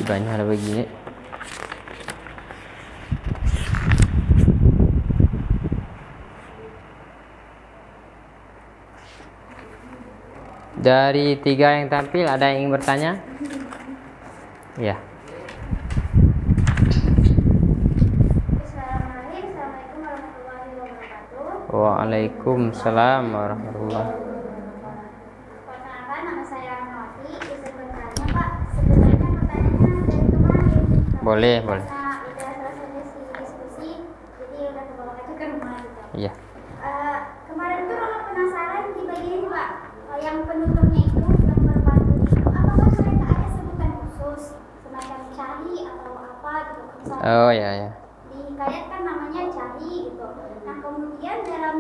banyak ada begini. Dari 3 yang tampil ada yang ingin bertanya? Ya. Assalamualaikum warahmatullahi wabarakatuh. Waalaikumsalam warahmatullahi. Perkenalkan, nama saya Rahmawati. Izin bertanya, Pak. Sebenarnya pertanyaannya dari kemarin. Boleh. Karena udah selesai diskusi, jadi udah kebawa aja ke rumah gitu. Iya. Kemarin tuh Romo penasaran di bagian ini, Pak. Yang penuturnya itu, yang berpantun itu, apakah mereka ada sebutan khusus, semacam cari atau apa gitu? Misalnya, Oh ya. di hikayat kan namanya cari gitu. Nah kemudian dalam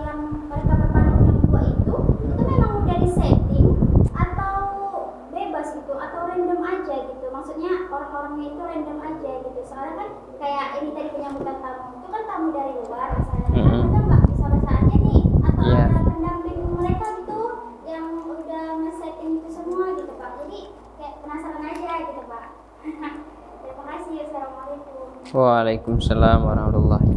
yang mereka berpantun yang dua itu memang udah disetting atau bebas gitu atau random aja gitu. Maksudnya orang-orangnya itu random aja gitu. Soalnya kan kayak ini tadi penyambutan tamu itu kan tamu dari luar misalnya. Kan mereka nggak bisa bahasa aja nih atau ada pendamping mereka gitu yang udah nge-setting itu semua gitu Pak. Jadi kayak penasaran aja gitu Pak. Terima kasih. Assalamualaikum. Waalaikumsalam warahmatullahi.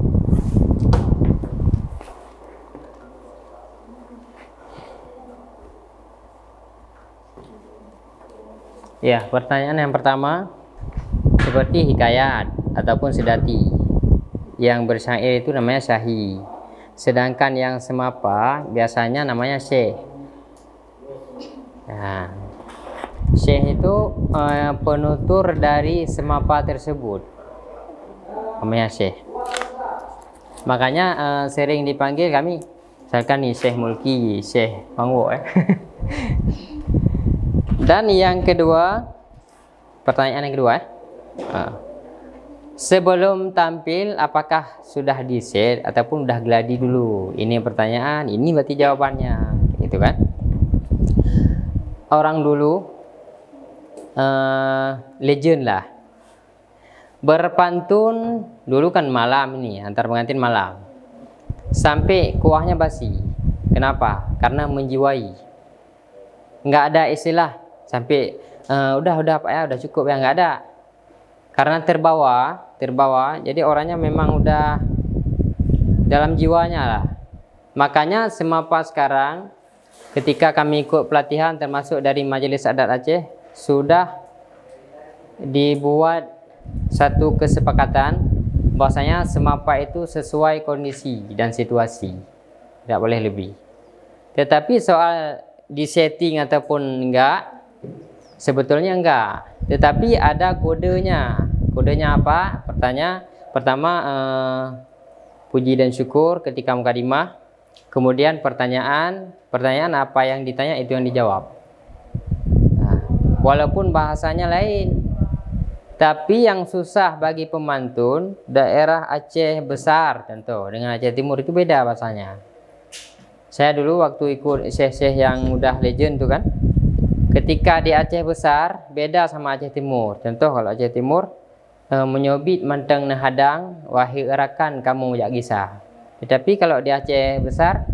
Ya, pertanyaan yang pertama, seperti hikayat ataupun sedati. Yang bersyair itu namanya syahi. Sedangkan yang semapa biasanya namanya syekh. Nah, syekh itu penutur dari semapa tersebut. Namanya syekh. Makanya sering dipanggil kami, misalkan nih Syekh Mulki, Syekh Mangwo Dan yang kedua, pertanyaan yang kedua, sebelum tampil apakah sudah di-set ataupun udah gladi dulu? Ini pertanyaan, ini berarti jawabannya, gitu kan? Orang dulu legend lah. Berpantun dulu kan malam ini, antar pengantin malam. Sampai kuahnya basi. Kenapa? Karena menjiwai. Nggak ada istilah sampai udah Pak ya, udah cukup ya, nggak ada. Karena terbawa. Jadi orangnya memang udah dalam jiwanya lah. Makanya semapa sekarang ketika kami ikut pelatihan termasuk dari Majelis Adat Aceh sudah dibuat satu kesepakatan bahwasanya semapa itu sesuai kondisi dan situasi, tidak boleh lebih. Tetapi soal disetting ataupun enggak, sebetulnya enggak. Tetapi ada kodenya. Kodenya apa? Pertama puji dan syukur ketika mukadimah. Kemudian pertanyaan apa yang ditanya itu yang dijawab. Nah, walaupun bahasanya lain. Tapi yang susah bagi pemantun daerah Aceh Besar contoh dengan Aceh Timur itu beda bahasanya. Saya dulu waktu ikut syekh-syekh yang udah legend tuh kan, ketika di Aceh Besar beda sama Aceh Timur. Contoh kalau Aceh Timur menyobit manteng nahadang wahai erakan kamu jak kisah. Tetapi kalau di Aceh Besar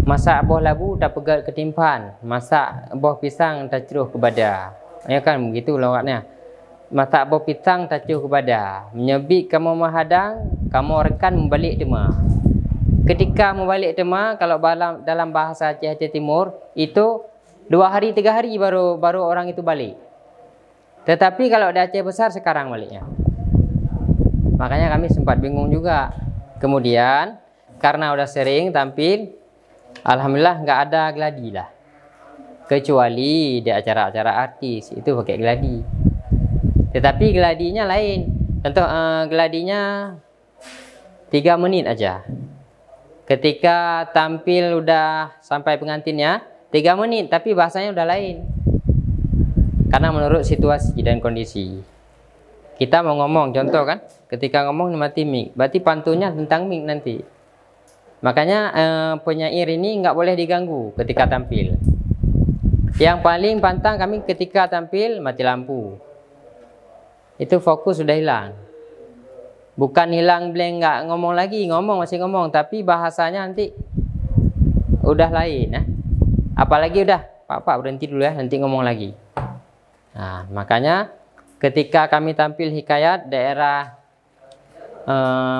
masak buah labu tak pegat ketimpan, masak buah pisang tak ceruh ke badan. Ya kan begitu lawaknya. Masak buah pisang tak ceruh ke badan, menyobit kamu menghadang, kamu rekan membalik dema. Ketika membalik dema kalau dalam bahasa Aceh Timur itu 2 hari 3 hari baru orang itu balik. Tetapi kalau di Aceh Besar sekarang baliknya. Makanya kami sempat bingung juga. Kemudian karena udah sering tampil, alhamdulillah nggak ada gladi lah. Kecuali di acara-acara artis itu pakai gladi. Tetapi gladinya lain. Contoh gladinya 3 menit aja. Ketika tampil udah sampai pengantinnya 3 menit, tapi bahasanya udah lain. Karena menurut situasi dan kondisi. Kita mau ngomong, contoh kan, ketika ngomong mati mic, berarti pantunnya tentang mic nanti. Makanya penyair ini nggak boleh diganggu ketika tampil. Yang paling pantang kami ketika tampil mati lampu. Itu fokus sudah hilang. Bukan hilang blank nggak ngomong lagi, masih ngomong, tapi bahasanya nanti udah lain ya. Apalagi udah Pak berhenti dulu ya, nanti ngomong lagi. Nah, makanya ketika kami tampil hikayat daerah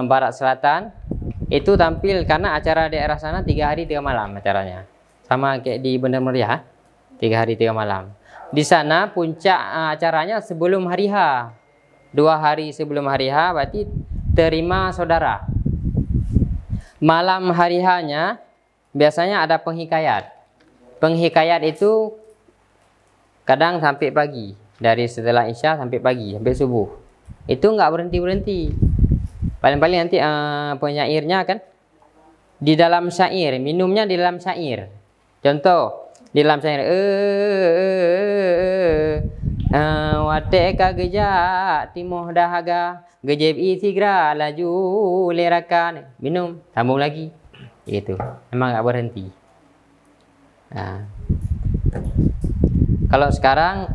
barat selatan, itu tampil karena acara daerah sana 3 hari 3 malam acaranya. Sama kayak di Bandar Meriah, 3 hari 3 malam. Di sana puncak acaranya sebelum hari H. 2 hari sebelum hari H berarti terima saudara. Malam hari H-nya biasanya ada penghikayat. Penghikayat itu kadang sampai pagi, dari setelah Isya sampai pagi, sampai subuh. Itu nggak berhenti-berhenti. Paling-paling nanti penyairnya kan di dalam syair, minumnya di dalam syair. Contoh, di dalam syair wate ka gejak timoh dahaga gejeb isigra laju lerakan, minum sambung lagi, itu memang nggak berhenti. Nah, kalau sekarang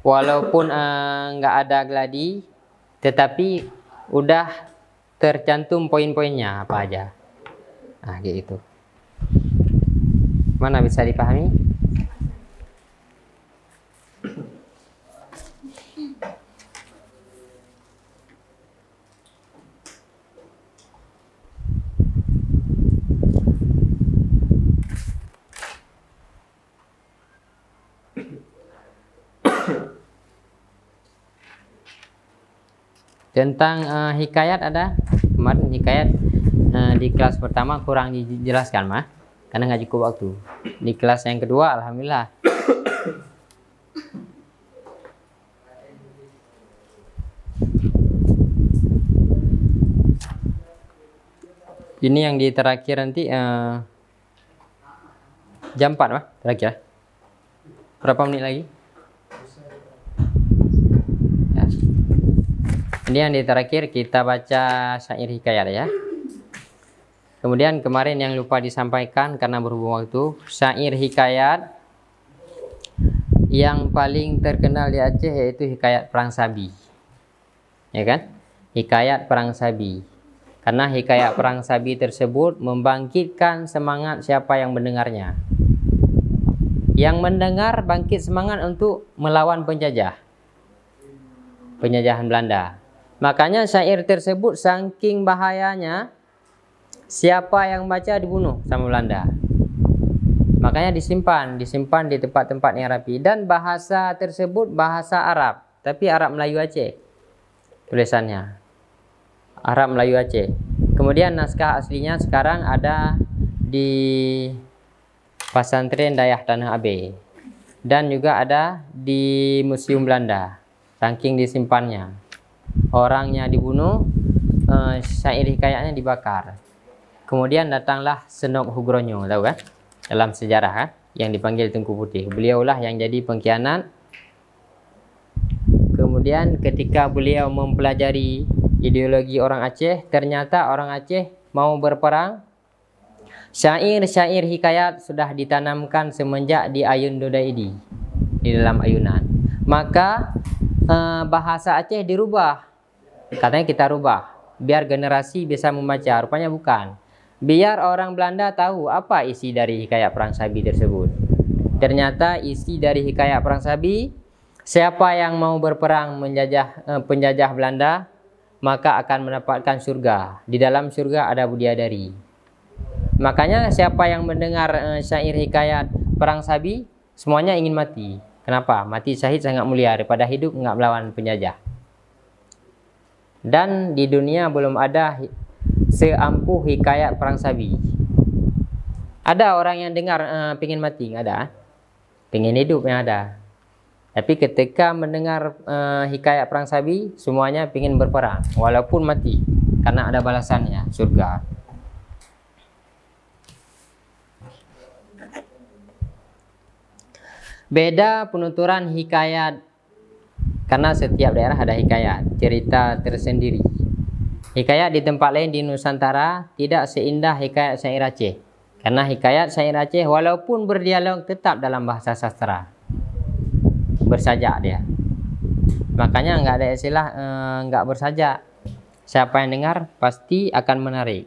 walaupun nggak ada gladi, tetapi udah tercantum poin-poinnya apa aja. Nah, gitu. Mana bisa dipahami? Tentang hikayat ada kemarin hikayat di kelas pertama kurang dijelaskan mah karena nggak cukup waktu. Di kelas yang kedua alhamdulillah. Ini yang di terakhir nanti jam 4 mah terakhir. Berapa menit lagi? Ya. Ini yang di terakhir kita baca syair hikayat ya. Kemudian kemarin yang lupa disampaikan karena berhubung waktu, syair hikayat yang paling terkenal di Aceh yaitu hikayat Perang Sabi. Ya kan? Hikayat Perang Sabi. Karena hikayat Perang Sabi tersebut membangkitkan semangat siapa yang mendengarnya. Yang mendengar bangkit semangat untuk melawan penjajahan Belanda. Makanya syair tersebut saking bahayanya, siapa yang baca dibunuh sama Belanda. Makanya disimpan di tempat-tempat yang rapi. Dan bahasa tersebut bahasa Arab, tapi Arab Melayu Aceh tulisannya. Arab Melayu Aceh. Kemudian naskah aslinya sekarang ada di Pesantren Dayah Tanah Abe. Dan juga ada di Museum Belanda. Saking disimpannya. Orangnya dibunuh, syair hikayatnya dibakar. Kemudian datanglah Senok Hugronyo, tahu kan? Dalam sejarah kan? Yang dipanggil Tengku Putih. Beliaulah yang jadi pengkhianat. Kemudian ketika beliau mempelajari ideologi orang Aceh, ternyata orang Aceh mau berperang. Syair-syair hikayat sudah ditanamkan semenjak di Ayun Dodaidi, di dalam ayunan. Maka bahasa Aceh dirubah. Katanya kita rubah biar generasi bisa membaca. Rupanya bukan. Biar orang Belanda tahu apa isi dari hikayat Perang Sabi tersebut. Ternyata isi dari hikayat Perang Sabi, siapa yang mau berperang menjajah penjajah Belanda, maka akan mendapatkan surga. Di dalam surga ada bidadari. Makanya siapa yang mendengar syair hikayat Perang Sabi, semuanya ingin mati. Kenapa? Mati syahid sangat mulia daripada hidup nggak melawan penjajah. Dan di dunia belum ada seampuh hikayat Perang Sabi. Ada orang yang dengar pengen mati, nggak ada. Pengen hidup yang ada. Tapi ketika mendengar hikayat Perang Sabi, semuanya pengen berperang, walaupun mati, karena ada balasannya, surga. Beda penuturan hikayat, karena setiap daerah ada hikayat, cerita tersendiri. Hikayat di tempat lain di Nusantara tidak seindah hikayat syair Aceh. Karena hikayat syair Aceh walaupun berdialog tetap dalam bahasa sastra. Bersajak dia. Makanya nggak ada istilah nggak bersajak. Siapa yang dengar pasti akan menarik.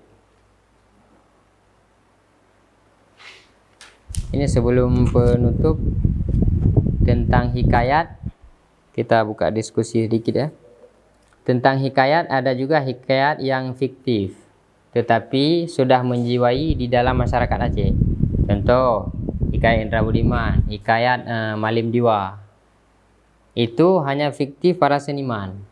Ini sebelum penutup tentang hikayat. kita buka diskusi sedikit ya. Tentang hikayat, ada juga hikayat yang fiktif, tetapi sudah menjiwai di dalam masyarakat Aceh. Contoh, hikayat Indra Budiman, hikayat Malim Diwa. Itu hanya fiktif para seniman.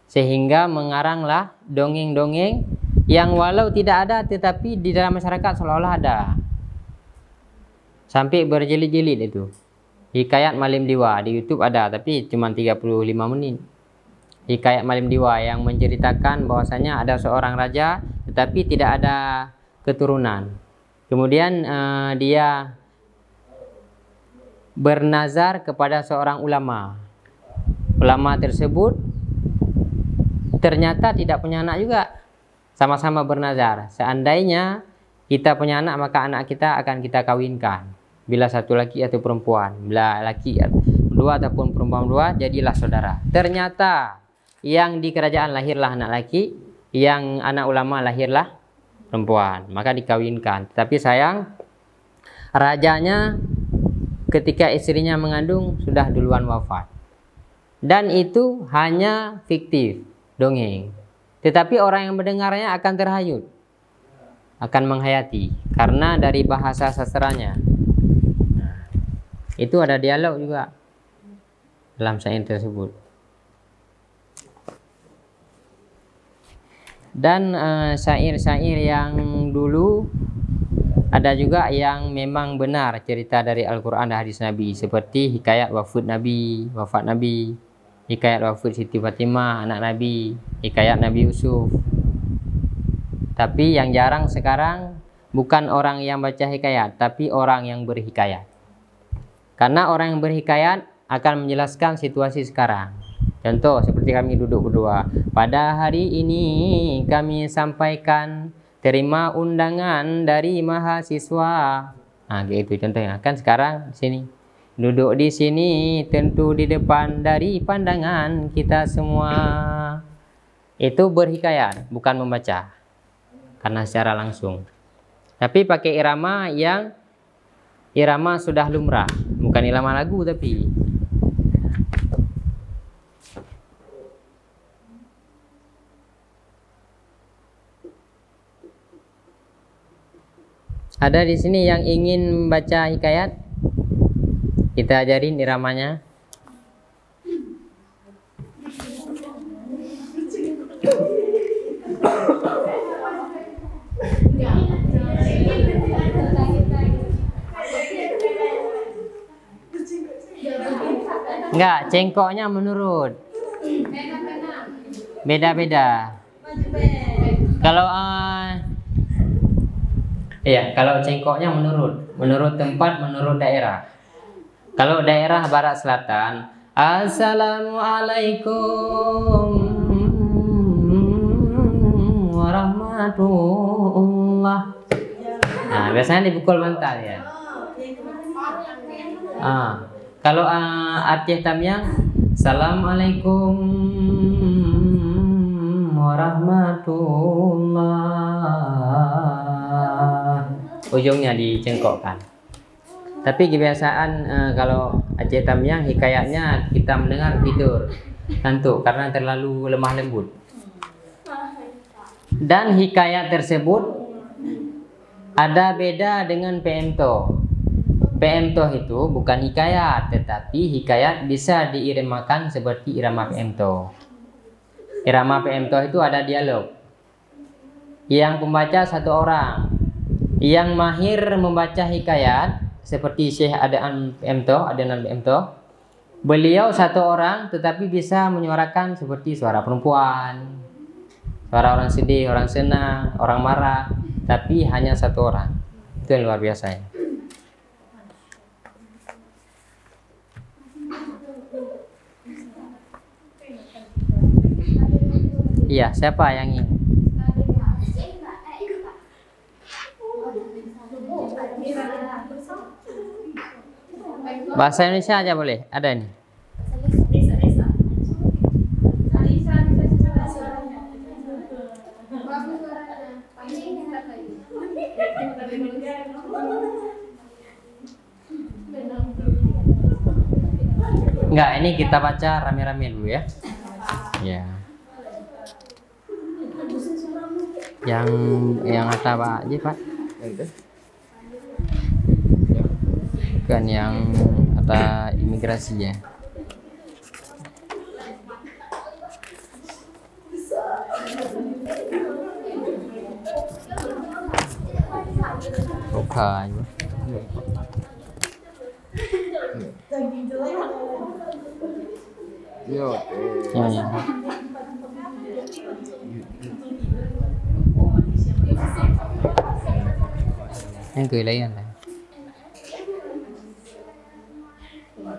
Sehingga mengaranglah dongeng-dongeng yang walau tidak ada, tetapi di dalam masyarakat seolah-olah ada. Sampai berjilid-jilid itu. Hikayat Malim Diwa di YouTube ada, tapi cuma 35 menit. Hikayat Malim Diwa yang menceritakan bahwasanya ada seorang raja tetapi tidak ada keturunan. Kemudian dia bernazar kepada seorang ulama. Ulama tersebut ternyata tidak punya anak juga. Sama-sama bernazar, seandainya kita punya anak maka anak kita akan kita kawinkan. Bila satu laki atau perempuan, bila laki dua ataupun perempuan dua, jadilah saudara. Ternyata yang di kerajaan lahirlah anak laki, yang anak ulama lahirlah perempuan, maka dikawinkan. Tapi sayang, rajanya ketika istrinya mengandung sudah duluan wafat. Dan itu hanya fiktif, dongeng. Tetapi orang yang mendengarnya akan terhayut, akan menghayati, karena dari bahasa sastranya. Itu ada dialog juga dalam syair tersebut. Dan syair-syair yang dulu ada juga yang memang benar cerita dari Al-Quran dan hadis Nabi, seperti hikayat wafat Nabi, hikayat wafat Siti Fatimah anak Nabi, hikayat Nabi Yusuf. Tapi yang jarang sekarang bukan orang yang baca hikayat, tapi orang yang berhikayat. Karena orang yang berhikayat akan menjelaskan situasi sekarang. Contoh seperti kami duduk berdua. Pada hari ini kami sampaikan terima undangan dari mahasiswa. Nah, gitu contohnya. Kan sekarang sini duduk di sini tentu di depan dari pandangan kita semua. Itu berhikayat, bukan membaca. Karena secara langsung. Tapi pakai irama yang irama sudah lumrah, bukan irama lagu tapi. Ada di sini yang ingin membaca hikayat? Kita ajarin iramanya. Enggak, cengkoknya menurut. Beda-beda. Kalau iya, kalau cengkoknya menurut tempat, menurut daerah. Kalau daerah barat selatan, Assalamualaikum warahmatullah. Nah, biasanya dipukul bantal ya. Kalau Aceh Tamiang, Assalamualaikum warahmatullah. Ujungnya dicengkokkan. Tapi kebiasaan kalau Aceh Tamiang hikayatnya kita mendengar tidur, ngantuk karena terlalu lemah lembut. Dan hikayat tersebut ada beda dengan PMTO. PMTO itu bukan hikayat, tetapi hikayat bisa diiramakan seperti irama PMTO. Irama PMTO itu ada dialog. Yang pembaca satu orang. Yang mahir membaca hikayat seperti Syekh Adnan PMTO, beliau satu orang tetapi bisa menyuarakan seperti suara perempuan, suara orang sedih, orang senang, orang marah, tapi hanya satu orang. Itu yang luar biasa ya. Iya, siapa yang ingin? Bahasa Indonesia aja boleh, ada ini. Enggak, ini kita baca rame-rame dulu ya. Ya. Yang kata Pak Haji, Pak. Kan yang kata imigrasi ya. Bukan. Ya. Em cười lấy anh này. Mà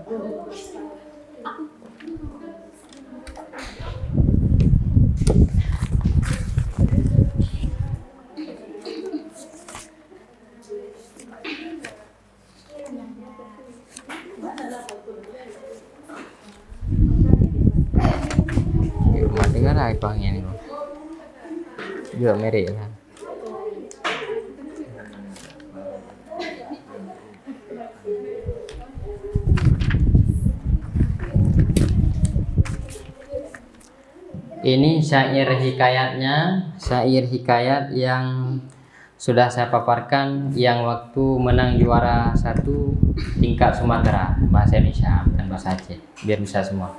dengar lah bangnya ni. Juga merek lah. Ini syair hikayatnya, syair hikayat yang sudah saya paparkan yang waktu menang juara 1 tingkat Sumatera bahasa Indonesia, bukan bahasa Aceh, biar bisa semua.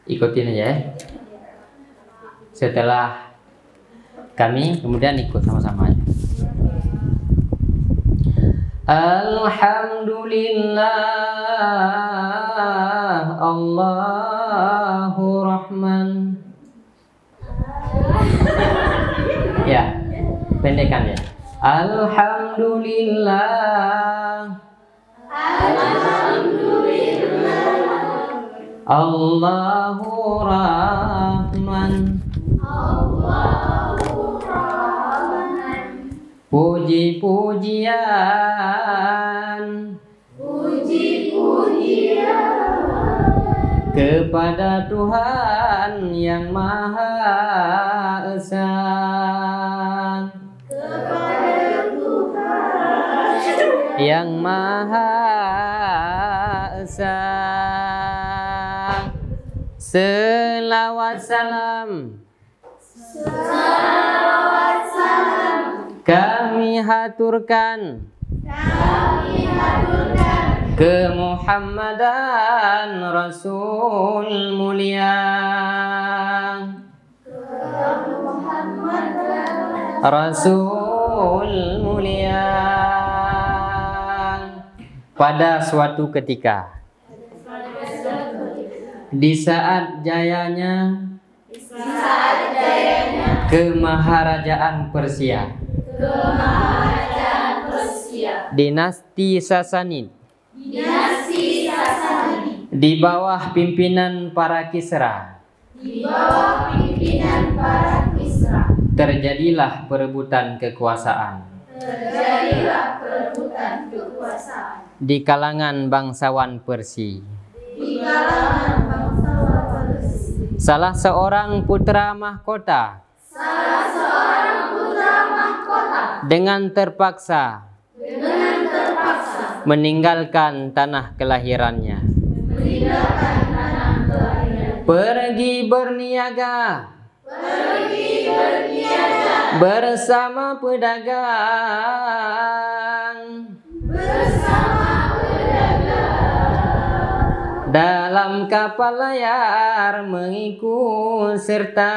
Ikutin aja ya. Setelah kami kemudian ikut sama-sama. Alhamdulillah Allahu Rahman. Ya, pendekan ya. Alhamdulillah. Alhamdulillah. Allahu Rahman. Allahu Rahman. Puji-pujian. Puji-pujian kepada Tuhan yang Maha Esa. Kepada Tuhan yang Maha Esa. Selawat salam. Selawat salam kami haturkan. Kami haturkan ke Muhammadan Rasul mulia. Ke Muhammadan Rasul mulia. Pada suatu ketika, di saat jayanya kemaharajaan Persia, dinasti Sasani, di bawah pimpinan para Kisra, terjadilah perebutan kekuasaan di kalangan bangsawan Persia. Salah seorang putra mahkota dengan terpaksa meninggalkan tanah kelahirannya, pergi berniaga bersama pedagang, dalam kapal layar mengikut serta,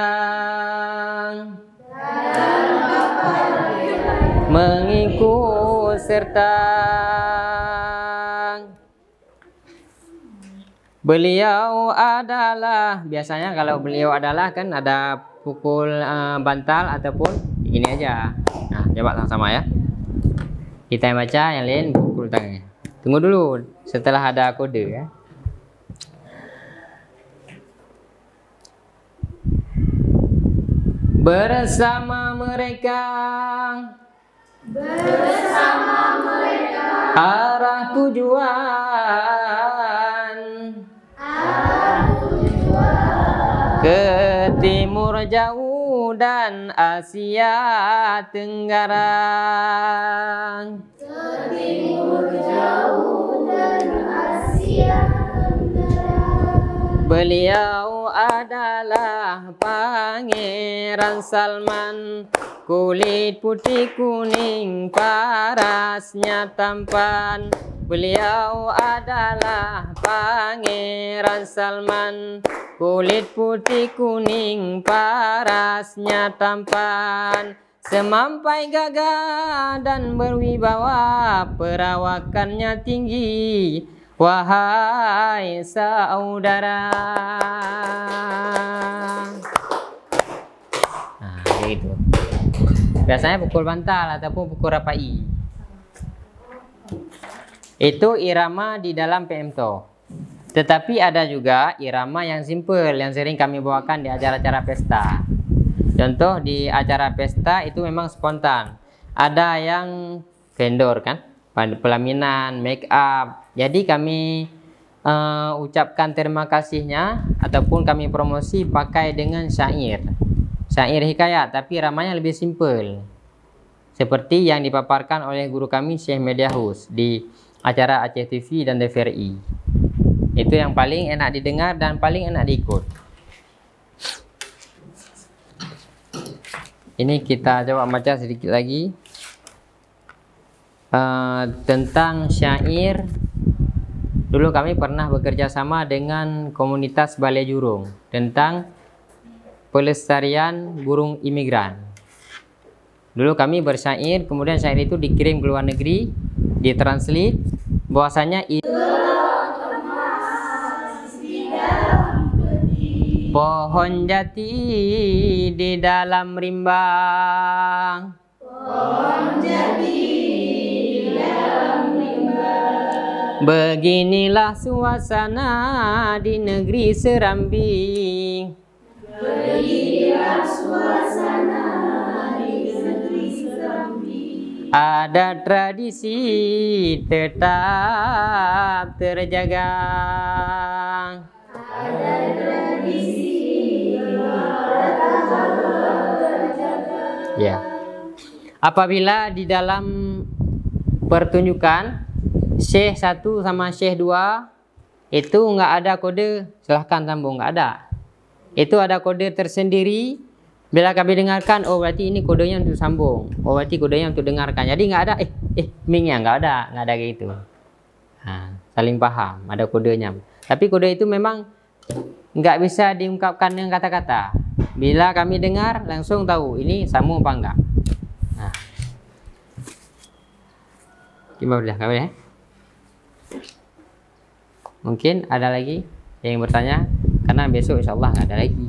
Beliau adalah, biasanya kalau beliau adalah kan ada pukul bantal ataupun gini aja. Nah, coba sama-sama ya. Kita yang baca, yang lain pukul tangannya. Tunggu dulu setelah ada kode ya. Bersama mereka arah tujuan ke timur jauh dan Asia Tenggara. Ke timur jauh dan Asia Beliau adalah Pangeran Salman, kulit putih kuning parasnya tampan. Beliau adalah Pangeran Salman, kulit putih kuning parasnya tampan. Semampai gagah dan berwibawa, perawakannya tinggi, wahai saudara. Nah, gitu. Biasanya pukul bantal ataupun pukul rapai. Itu irama di dalam PMTO. Tetapi ada juga irama yang simple yang sering kami bawakan di acara-acara pesta. Contoh di acara pesta itu memang spontan. Ada yang vendor kan, pelaminan, make up. Jadi kami ucapkan terima kasihnya ataupun kami promosi pakai dengan syair. Syair hikayat tapi ramanya lebih simple. Seperti yang dipaparkan oleh guru kami Syekh Mediahus di acara Aceh TV dan TVRI. Itu yang paling enak didengar dan paling enak diikut. Ini kita coba baca sedikit lagi tentang syair. Dulu kami pernah bekerja sama dengan komunitas Balai Jurung tentang pelestarian burung imigran. Dulu kami bersyair, kemudian syair itu dikirim ke luar negeri, ditranslate, bahwasanya itu pohon jati di dalam rimbang. Pohon jati di dalam rimbang. Beginilah suasana di negeri Serambi. Beginilah suasana di negeri Serambi. Ada tradisi tetap terjaga. Ada tradisi ya. Apabila di dalam pertunjukan Syekh 1 sama Syekh 2 itu nggak ada kode silahkan sambung, nggak ada. Itu ada kode tersendiri. Bila kami dengarkan, oh berarti ini kodenya untuk sambung, oh berarti kodenya untuk dengarkan. Jadi nggak ada mingnya nggak ada gitu. Nah, saling paham, ada kodenya. Tapi kode itu memang nggak bisa diungkapkan dengan kata-kata. Bila kami dengar langsung tahu ini sambung apa enggak. Nah, gimana udah kami ya? Mungkin ada lagi yang bertanya karena besok insya Allah nggak ada lagi.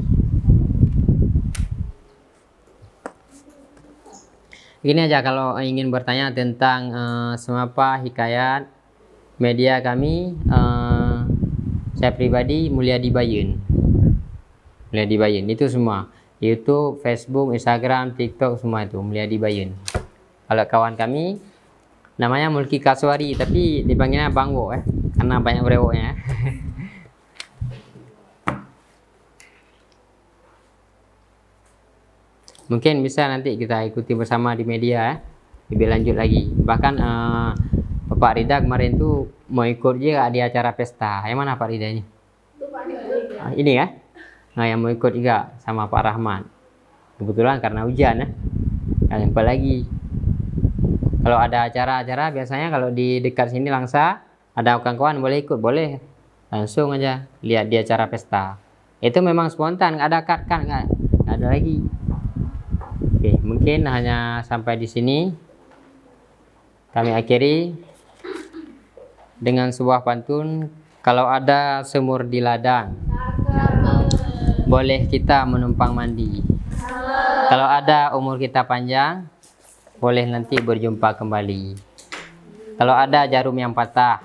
Gini aja, kalau ingin bertanya tentang semapa hikayat media kami, saya pribadi Mulyadi Bayun. Mulyadi Bayun itu semua. YouTube, Facebook, Instagram, TikTok semua itu Mulyadi Bayun. Kalau kawan kami namanya Mulki Kaswari tapi dipanggilnya Bang Wo karena banyak brewoknya. Mungkin bisa nanti kita ikuti bersama di media lebih lanjut lagi. Bahkan Bapak Rida kemarin tuh mau ikut juga di acara pesta. Yang mana Pak Rida ini? Ini ya? Nah, yang mau ikut juga sama Pak Rahmat. Kebetulan karena hujan ya. Nah, apa lagi? Kalau ada acara-acara biasanya kalau di dekat sini Langsa ada kawan-kawan boleh ikut, boleh. Langsung aja lihat di acara pesta. Itu memang spontan, nggak ada cut kan, nggak ada lagi. Oke, mungkin hanya sampai di sini. Kami akhiri dengan sebuah pantun. Kalau ada semur di ladang, boleh kita menumpang mandi. Kalau ada umur kita panjang, boleh nanti berjumpa kembali. Kalau ada jarum yang patah,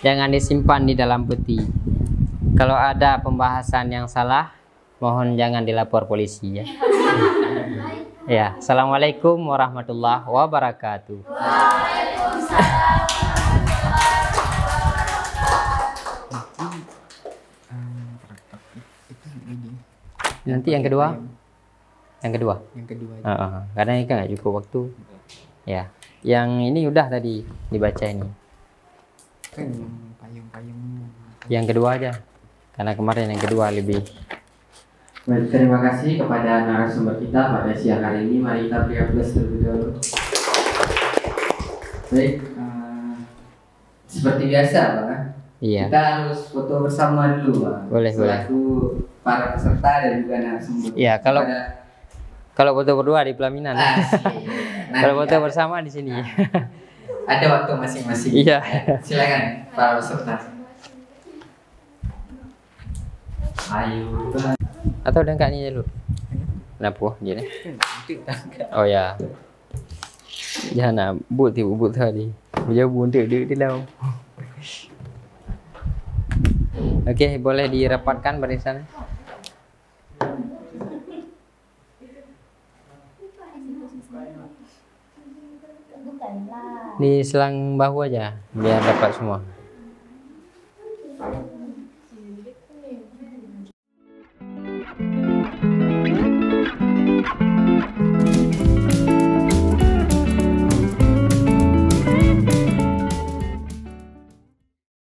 jangan disimpan di dalam peti. Kalau ada pembahasan yang salah, mohon jangan dilapor polisi ya. Ya, assalamualaikum warahmatullahi wabarakatuh. Waalaikumsalam. Nanti yang kedua, karena ini kan nggak cukup waktu. Ya, yang ini udah tadi dibaca ini. Yang kedua aja. karena kemarin yang kedua lebih. Baik, terima kasih kepada narasumber kita pada siang hari ini. Mari kita beri aplaus terlebih dahulu. Baik, seperti biasa Pak, Iya. kita harus foto bersama dulu Pak. Boleh, Selaku para peserta dan juga narasumber. Iya, kalau foto berdua di pelaminan. Kalau foto bersama di sini. Ada waktu masing-masing. Iya. Silakan para peserta. Ayo. Atau udah enggak nih dulu? Kenapa dia nih? Oh ya. Jangan but tadi. Dia buntuk di dalam. Oke, boleh dirapatkan barisan. Di selang bahu aja biar dapat semua.